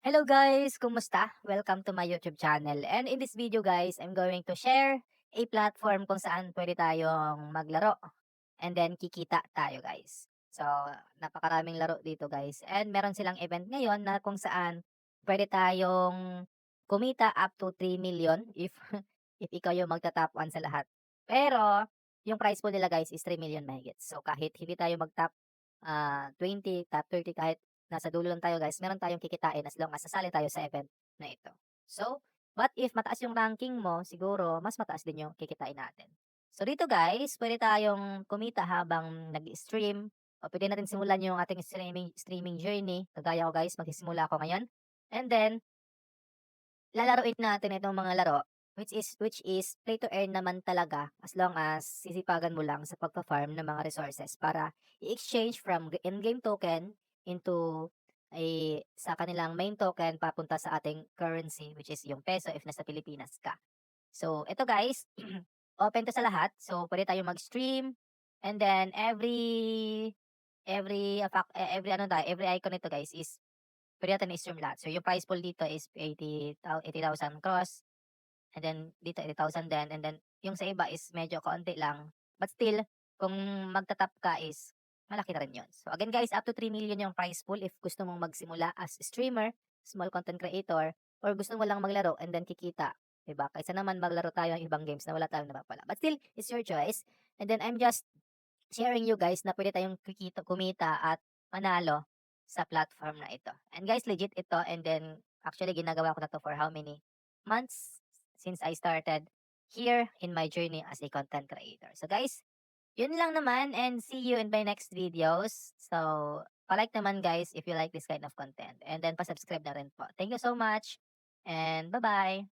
Hello guys, kumusta? Welcome to my YouTube channel. And in this video guys, I'm going to share a platform kung saan pwede tayong maglaro and then kikita tayo guys. So, napakaraming laro dito guys. And meron silang event ngayon na kung saan pwede tayong kumita up to 3 million if if ikaw yung magta-top 1 sa lahat. Pero, yung prize pool nila guys is 3 million mahigit. So, kahit hindi tayo mag-top 20, top 30, kahit nasa dulo lang tayo guys, meron tayong kikitain as long as sasali tayo sa event na ito. So, what if mataas yung ranking mo, siguro mas mataas din yung kikitain natin. So dito guys, pwede tayong kumita habang nag-stream o pwede natin simulan yung ating streaming journey. Kagaya ko guys, magsisimula ako ngayon. And then, lalaruin natin itong mga laro which is play to earn naman talaga as long as sisipagan mo lang sa pagpa-farm ng mga resources para i-exchange from in-game token into sa kanilang main token papunta sa ating currency which is yung peso if nasa Pilipinas ka. So, ito guys, open to sa lahat. So, pwede tayong mag-stream and then every ano tayo, every icon nito guys is pwede natin i-stream lahat. So, yung prize pool dito is 80,000 cross. And then dito 80,000 din and then yung sa iba is medyo kaunti lang. But still, kung magta-top ka is malaki na rin yun. So again guys, up to 3 million yung prize pool if gusto mong magsimula as streamer, small content creator, or gusto mo lang maglaro and then kikita. Diba? Kaysa naman maglaro tayo ng ibang games na wala tayong napapala. But still, it's your choice. And then I'm just sharing you guys na pwede tayong kumita at manalo sa platform na ito. And guys, legit ito and then actually ginagawa ko na to for how many months since I started here in my journey as a content creator. So guys, yun lang naman and see you in my next videos. So, palike naman guys if you like this kind of content and then pa-subscribe na rin po. Thank you so much and bye-bye!